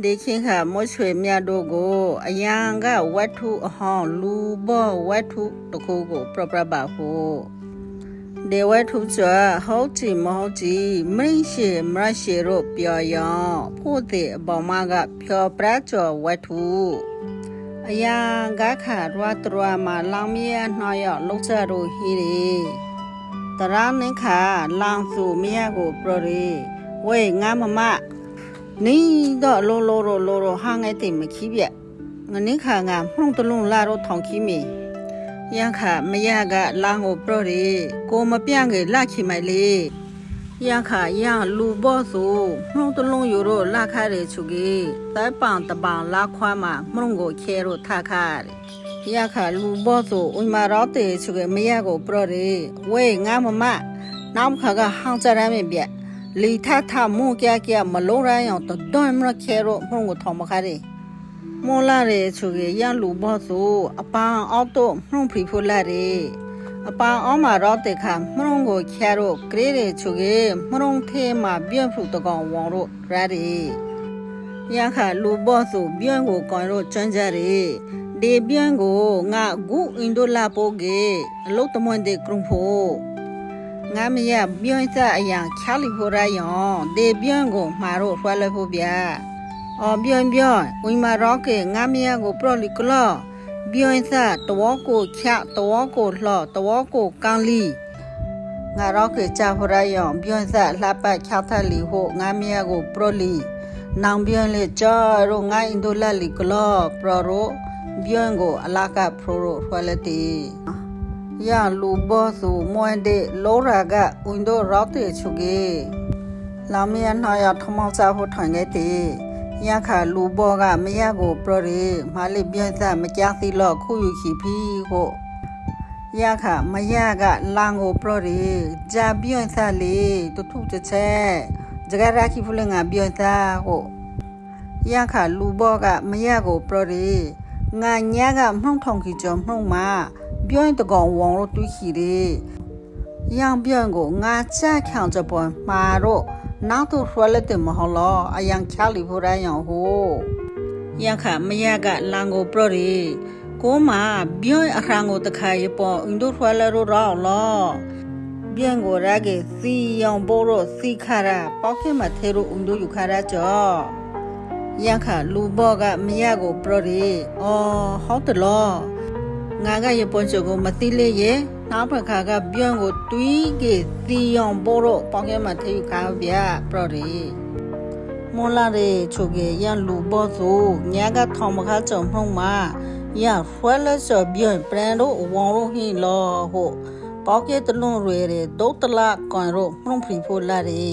ဒီချင်းခါမွတ်ဆွေမြတ်တို့ကိုအယံကဝတ္ထုအဟောင်းလူဘောဝတ္ထုတစ်ခုကိုပြပြပါဖို့ဒီဝတ္ထုဆိုဟုတ်ချင်မဟုတ်ချင်မရှိမရှိတို့ပြောရောဖို့တဲ့အပေါ်မှာကဖြောပြကြောဝတ္ထုအယံကခါရဝတ္ထုမှာလောင်မြနှောရောက်လောက်ချတို့ဟီရီတရနင်းခါလောင်စုမြတ်ကိုပြရီဝေငါမမนี่ดอโลห่างไอ้ติมขี้เบียงนนี้ค่ะงามห้องตะลุงลารถทองขี้มียังค่ะไม่ยากะลางโอโปรดีโกมาเปียงเกลาขี้ไม่เลยยังค่ะยังลูบอสูห้องตะลุงอยู่รลาคาเรชุกีแต่ปังตะบังลาความาห้องโกเคโรทาคายังค่ะลูบอสูอุมารอเตชุกีไม่ยากโอโปรดีเว้งามมะน้ำค่ะก็ห้างจะได้ไม่เบียลီထထမို့ကြကြမလုံးရအောင်တော့မရခဲတော့ဘုံကိုထောင်မခါရီမောလာရဲချူရရလူဘောဆိုအပန်းအောက်တော့မှုံဖီဖိုလာရဲအပန်းအောင်မှာတော့တဲ့ခါမုံကိုခဲတော့ဂရေရဲချူရမုံသေးမှာပြန့်ဖူတကောင်ဝေါ်တော့ရရဲရခါလူဘောဆိုပြန့်ကိုကောင်းတော့ကျွမ်းကြရဲဒီပြန့်ကိုငါဂူအင်ဒိုလာပိုကေအလုတ်တမွန်တဲ့ကရုံဖို့ငါမရပြောင်းစားအရာချာလီဖိုရယောဒေပြောင်းကိုမှာတော့ဖွာလဲဖို့ဗျာအော်ပြောင်းဝင်မာရော့ကေငါမရကိုပရိုလီကလောပြောင်းစားတောကိုချတောကိုလှတောကိုကန်လီငါရော့ကေချာဖိုရယောပြောင်းစားလှပတ်ချထလီဟိုငါမရကိုပရိုလီနောင်ပြောင်းလေချာရောငါအင်ဒိုလာလီကလောပရိုရိုပြောင်းကိုအလာကပရိုရိုဖွာလဲတီရလူဘောစုမွန်တဲ့လောရာကဝင်တော့ရောက်တဲ့ချုကေလာမယနာရထမောက်စားဖို့ထိုင်ခဲ့တဲ့ရခါလူဘောကမရကိုပရရီမာလိပြည့်စမကြသိလို့ခုယူခီဖီကိုရခါမရကလန်ကိုပရရီဂျာပြည့်စလေတူထုချဲဂျဂရာခီဖလငါပြည့်စကိုရခါလူဘောကမရကိုပရရီငါညကမှုံထုံခီကြုံမှုံမှာပြောင်းတကောင်ဝေါလို့တွေးခီတယ်။ရံပြောင်းကိုငါချက်ခံကြပေါ်မှာတော့နောက်တော့ဆွဲလက်တယ်မဟုတ်လားအယံချလီဖို့ရအောင်ဟိုရခမရကလန်ကိုပရရီကိုမပြောင်းအခန်းကိုတခါရပေါ်အင်ဒိုဆွဲလက်တော့လားပြောင်းကိုရကစီယောင်ပိုးတော့စီခါရာပေါက်ခဲမသေးတော့အင်ဒိုယူခါရာကြောရခလူဘောကမရကိုပရရီအော်ဟုတ်တယ်လားငါကရပွန်ချိုကိုမသိလေရဲ့နောက်တစ်ခါကပြောင်းကိုတွေးကေစီယောင်ပိုးတော့ပေါင်းခဲမှာထေယူခါဗျာပရော်ဒီမောလာရဲချိုကေရန်လူဘောဆိုညာကထောင်မခါကြုံမှုံမှာရဖွဲလဲစောပြောင်းပရန်တို့ဝေါ်လို့ဟင်းလောဟုတ်ပေါခဲတလွန်ရဲဒုတ်တလာကွန်တို့မှုံဖီဖိုလာရဲ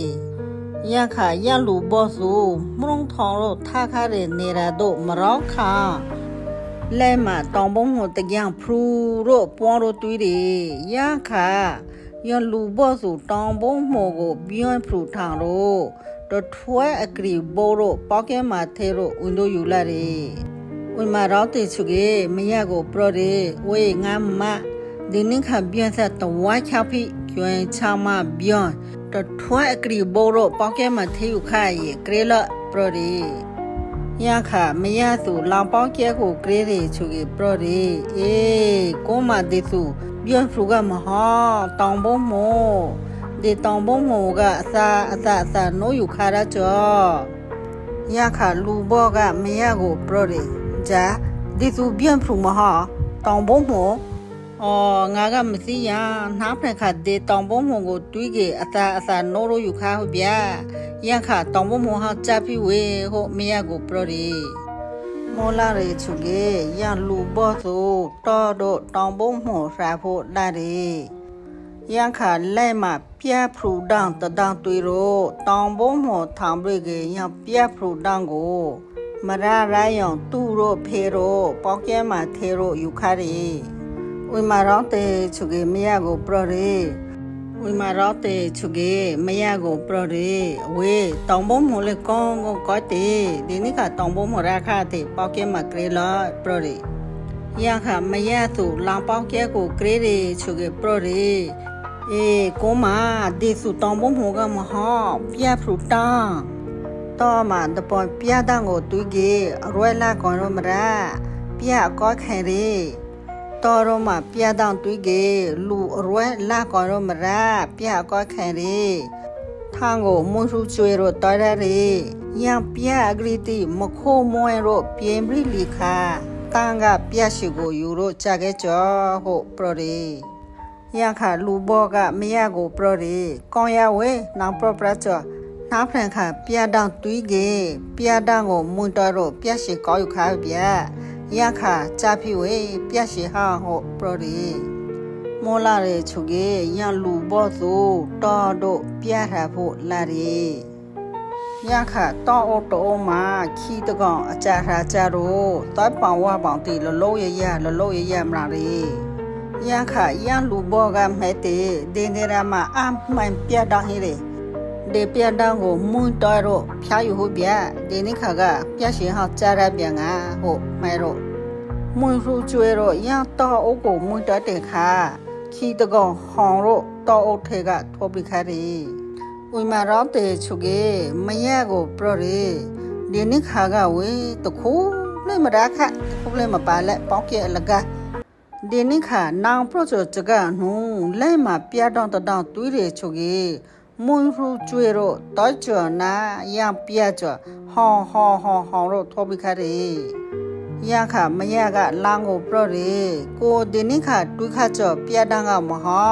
ရခါရလူဘောဆိုမှုံထောင်တို့ထားခါရဲနေတာတို့မရောခါလဲမှာတောင်ပုံးဟိုတကြံဖရူတို့ပွားတို့တွေးတယ်ရခါရလူဘော့ဆိုတောင်ပုံးမို့ကိုပြောင်းဖရူထောင်တို့တထွဲအကရီဘိုးတို့ပေါက်ကဲမှာသေးတို့ဝင်တို့ယူလာတယ်ဝင်မှာတော့တေချူကေမရကိုပရိုတယ်ဝေးငါမဒီနင်းခပြန်ဆက်တဝါချဖီကျွင်းချမပြောင်းတထွဲအကရီဘိုးတို့ပေါက်ကဲမှာသေးယူခါရီကရေလပရိုတယ်ရခမရစုလောင်ပေါင်းကျဲကိုဂရေရီချူကြီးပရော်ဒီအေးကိုမဒီစုပြောင်းဖူကမဟာတောင်ပုံးမို့ဒီတောင်ပုံးမို့ကအစာနိုးယူခါရကြောရခလူဘောကမရကိုပရော်ဒီဂျာဒီစုပြောင်းဖူမဟာတောင်ပုံးမို့အော်ငါကမသိရနားဖက်ခတဲ့တောင်ပုံးမို့ကိုတွေးကြအစာနိုးလို့ယူခါဟုတ်ဗျာရခတောင်ပုံးမို့ဟာကြပြီဝေဟိုမရကိုပရော်ဒီမောလာရဲချူကေရလူဘောဆိုတော်တော့တောင်ပုံးမို့ရှာဖို့လာတယ်ရခလဲမှာပြဖရူဒန်တဒန်တွေရောတောင်ပုံးမို့ထောင်ပြကေရပြဖရူဒန်ကိုမရရယောင်သူ့ရောဖေရောပေါက်ကဲမှာသေးရောယူခါရီဝိမာရောတေချူကေမရကိုပရော်ဒီဝိမာရောတေချူကေမရကိုပရော်ဒီဝေးတောင်ပုံးမို့လေကောင်းကောတေဒီနိကတောင်ပုံးမို့ရခတေပေါက်ကဲမှာကရေလာပရော်ဒီရခမရသူလောင်ပေါက်ကဲကိုကရေရီချူကေပရော်ဒီအေးကိုမဒီစုတောင်ပုံးမို့ကမဟာပြဖရူတာ တော့မှတပွန်ပြတန်းကိုတွေးကေအရွယ်လာကောင်းတော့မလားပြကောခိုင်ရီတော်တော့မှပြတန်းတွေးကေလူအရွယ်လာကောင်းတော့မလားပြကောခိုင်ရီทางကိုမွန်စုကျွေရတော်ရရီယံပြအဂရီတီမခိုးမွဲရပြင်ပလီခါတန်ကပြရှိကိုယူရကြခဲ့ကြောဟုတ်ပရရီယံခါလူဘောကမရကိုပရရီကောင်းရဝဲနောက်ပရပရချောနားဖန်ခါပြတောင်တွေးကေပြတောင်ကိုမွန်တော်ရပြရှိကောယူခါပြယံခါကြပြဝဲပြရှိဟာဟုတ်ပရရီမောလာရဲချုကေယံလူဘောဆိုတော်တို့ပြထားဖို့လာရီယခတောအော်တိုမာခီတကောင်အကြရာကြတော့တောက်ပောင်ဝပောင်တီလလုံးရမလာရီယခယံလူဘောကမဲတေဒေနေရမအမှန်ပြတောင်းဟိရေဒေပြတောင်းကိုမွန်းတော်တော့ဖျားယူဟုတ်ပြဒီနိခါကပြရှင်ဟောက်ကြရပြန်ကဟုတ်မဲတော့မွန်းစုကျွဲတော့ယံတောအုပ်ကိုမွန်းတော်တဲ့ခါခီတကောင်ဟောင်တော့တောအုပ်ထဲကထောပိခါရီဝိမာရောတေချုကေမရကိုပရရီဒီနိခါကဝေတခုလဲမရာခတခုလဲမပါလဲပေါကေလကဒီနိခါနောင်ပရချောကြကနုလဲမပြတောင်းတောင်းတွေးရချုကေမွန်ရူကျွေရောတောချောနာယံပြချောဟောင်းရောထောပိခရီယခမရကလောင်းကိုပရရီကိုဒီနိခါတွေးခချောပြတန်းကမဟာ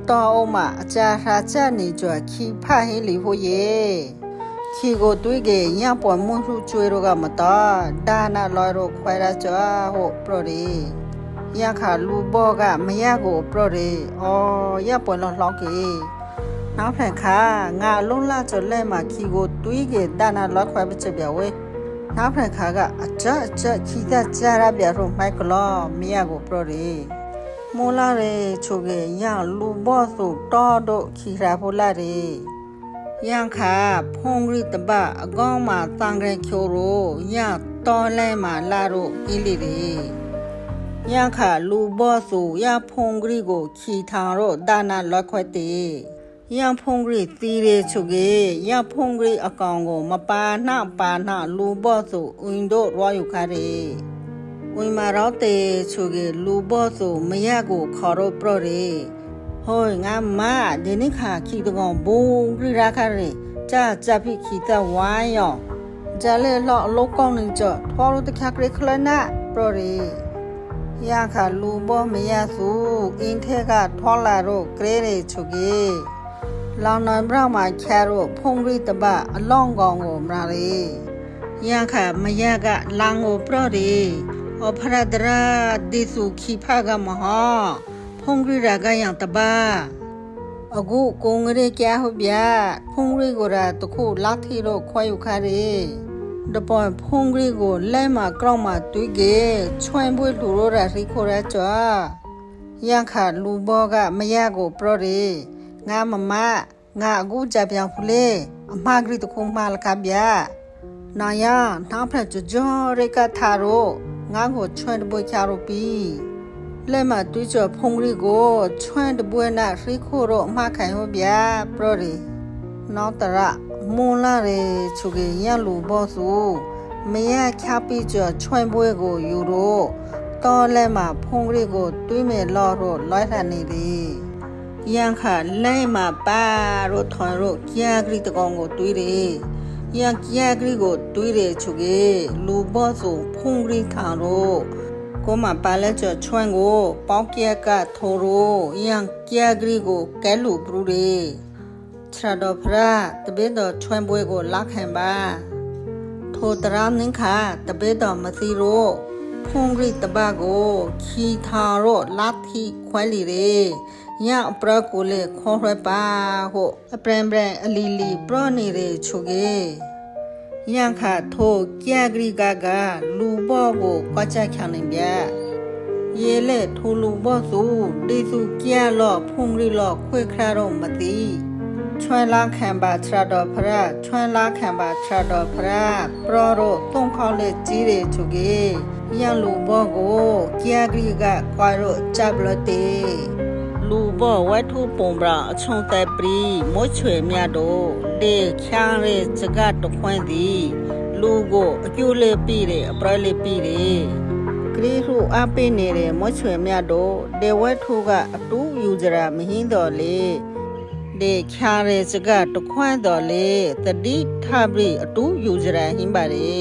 တော်အုံးမအကြာရာချနေကြခီဖဟင်းလီဖို့ရေခီကိုတွေးကေညပေါ်မွန်းစုကျွေးတော့ကမတော်ဒါနာလော်တော့ခွဲရကြဟုတ်ပရရီယခလူဘောကမရကိုပရရီအော်ရပေါ်လောလောကေနောက်ဖက်ခါငါလုံးလာကြလဲမှာခီကိုတွေးကေဒါနာလော်ခွဲပချက်ပြဝဲနောက်ဖက်ခါကအကြခီတကြရပြတော့မိုက်ကလောမရကိုပရရီမိုလာရဲချုကေယံလူဘောဆိုတော်တို့ခီရာဖိုလာရဲယံခါဖုန်ဂရီတပအကောင်းမှာတန်ကြဲချိုရိုယံတော်လဲမှာလာတို့အီလီရဲယံခါလူဘောဆိုယံဖုန်ဂရီကိုခီထောင်တို့ဒါနာလောက်ခွက်တေယံဖုန်ဂရီတီရဲချုကေယံဖုန်ဂရီအကောင်ကိုမပါနှလူဘောဆိုအင်းတို့ရောယူခါရဲဝိမာရောတေချုကေလူဘောဆိုမရကိုခေါ်တော့ပရရီဟိုငါမဒီနိခါခီတကောင်ဘုံဂရိရာခရီကြဖိခီတဝိုင်းယောဂျာလေလောလောကောင်းနေကြထောရတခခရခလနာပရရီယခါလူဘောမရစုအင်းထဲကထောလာတော့ကရေရီချုကေလောင်နိုင်ဘရမှာချာတော့ဖုန်ရီတပအလောင်းကောင်ကိုမလာရီယခါမရကလောင်ကိုပရရီအဖရဒရာဒီစုခိဖာကမဟာဖုန်ဂရီရာကယံတပါအခုကုံငရေကျဟုတ်ဗျာဖုန်ဂရီကိုရာတခုလာထီတော့ခွဲယူခါရီတပေါ်ဖုန်ဂရီကိုလဲမှာကောက်မှာတွေးကေချွမ်ပွေးလူရောရာရီခိုရာကြွာယံခါလူဘောကမရကိုပရရီငါမမငါအခုကြပြောင်ဖလေအမဂရီတခုမှလခဗျာနာယနောက်ဖက်ကြောရိကထာရောငါကိုချွမ်တပွေးချရပြီလဲမှာတွေးချဖုန်ရီကိုချွမ်တပွေးနာရီခိုရောအမခိုင်ဟောဗျာပရရီနောက်တရမွန်လာရဲချုကေရလူဘောစုမရချပြီးချွမ်ပွေးကိုယူရောတော်လဲမှာဖုန်ရီကိုတွေးမယ်လော်ရောလိုက်ထနေတယ်ယံခလဲမှာပါရောထွန်ရောကြာဂရီတကောင်ကိုတွေးတယ်ယံကြာဂရီကိုတွေးတယ်ချုကေလူဘောစုဖုန်ရီခံရောကိုမပါလဲချွမ်ကိုပေါင်းကျက်ကထိုရောယံကြာဂရီကိုကဲလူပရူတယ်ချရတော်ဖရာတပိတော်ချွမ်ပွေးကိုလက်ခံပါထိုတရာနင်းခါတပိတော်မစီရောဖုန်ဂရီတပကိုခီထာရောလာသီခွဲလီရဲညအပရကိုလေခေါ်ရပါဟုအပရန်ပရန်အလီလီပရနေရဲချုကေယံခါထိုကြာဂရီကလူဘောကိုကကြချန်နေပြရေလေထိုလူဘောစုတေစုကြာလောဖုန်ဂရီလောခွေခရတော့မသိချွမ်လာခံပါချရတော်ဖရာချွမ်လာခံပါချရတော်ဖရာပရောတော့သုံးခေါက်လက်ကြီးတယ်ချုကေယံလူဘောကိုကြာဂရီကကွာတော့ကြပလတေလူ လူဘောဝတ်ထုပုံပရာအချုံတက်ပရီမွချွေမြတ်တို့တေချမ်းရဲစကတ်တခွင့်သည်လူကိုအကျိုးလေးပြီးတယ်အပရလေးပြီးတယ်ကရီဟုအပိနေတဲ့မွချွေမြတ်တို့တေဝတ်ထုကအတူယူကြရာမဟင်းတော်လေတေချမ်းရဲစကတ်တခွင့်တော်လေတတိထပရီအတူယူကြရာဟင်းပါလေ